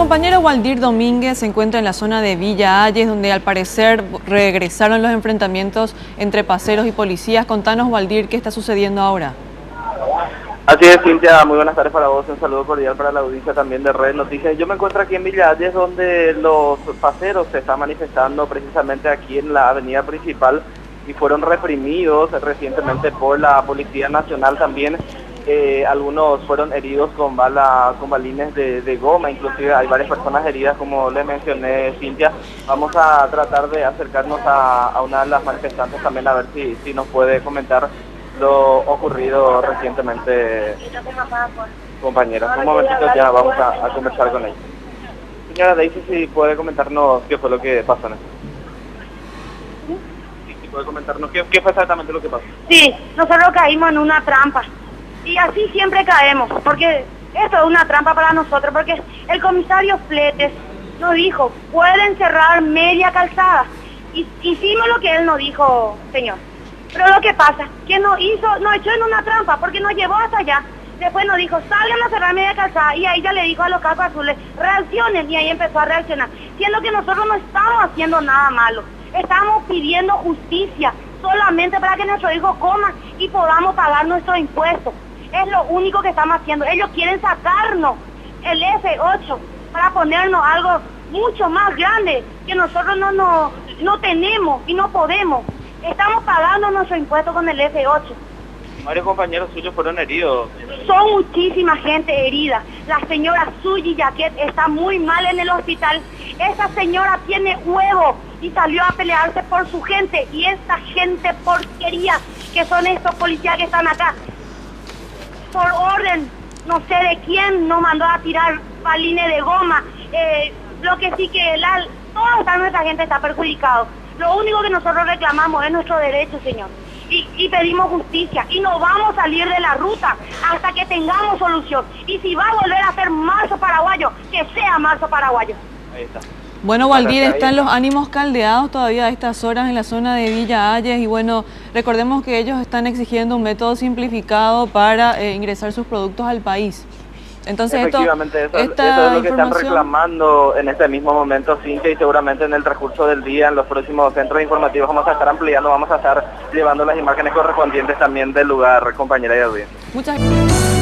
compañero Waldir Domínguez se encuentra en la zona de Villa Hayes, donde al parecer regresaron los enfrentamientos entre paseros y policías. Contanos, Waldir, ¿qué está sucediendo ahora? Así es, Cintia, muy buenas tardes para vos, un saludo cordial para la audiencia también de Red Noticias. Yo me encuentro aquí en Villa Hayes, donde los paseros se están manifestando precisamente aquí en la avenida principal y fueron reprimidos recientemente por la Policía Nacional también. Algunos fueron heridos con balines de goma, inclusive hay varias personas heridas, como le mencioné, Cintia. Vamos a tratar de acercarnos a una de las manifestantes también a ver si nos puede comentar lo ocurrido recientemente, compañera. Un momentito, ya vamos a conversar con ella. Señora Daisy, si puede comentarnos qué fue lo que pasó, ¿no? Si puede comentarnos qué fue exactamente lo que pasó. Sí, nosotros caímos en una trampa. Y así siempre caemos, porque esto es una trampa para nosotros, porque el comisario Fletes nos dijo, pueden cerrar media calzada. Y hicimos lo que él nos dijo, señor. Pero lo que pasa, que nos echó en una trampa, porque nos llevó hasta allá. Después nos dijo, salgan a cerrar media calzada, y ahí ya le dijo a los cascos azules, reaccionen, y ahí empezó a reaccionar. Siendo que nosotros no estamos haciendo nada malo, estamos pidiendo justicia, solamente para que nuestro hijo coma y podamos pagar nuestros impuestos. Es lo único que estamos haciendo. Ellos quieren sacarnos el F8 para ponernos algo mucho más grande que nosotros no tenemos y no podemos. Estamos pagando nuestros impuestos con el F8. Varios compañeros suyos fueron heridos. Son muchísima gente herida. La señora Suyi Yaquet está muy mal en el hospital. Esa señora tiene huevo y salió a pelearse por su gente. Y esta gente porquería que son estos policías que están acá, por orden, no sé de quién, nos mandó a tirar balines de goma. Lo que sí que toda nuestra gente está perjudicado. Lo único que nosotros reclamamos es nuestro derecho, señor. Y pedimos justicia. Y no vamos a salir de la ruta hasta que tengamos solución. Y si va a volver a ser marzo paraguayo, que sea marzo paraguayo. Ahí está. Bueno, Waldir, están los ánimos caldeados todavía a estas horas en la zona de Villa Hayes y bueno, recordemos que ellos están exigiendo un método simplificado para ingresar sus productos al país. Entonces efectivamente, eso es lo que están reclamando en este mismo momento, Cintia, y seguramente en el transcurso del día, en los próximos centros informativos vamos a estar ampliando, vamos a estar llevando las imágenes correspondientes también del lugar, compañera y audiencia. Muchas gracias.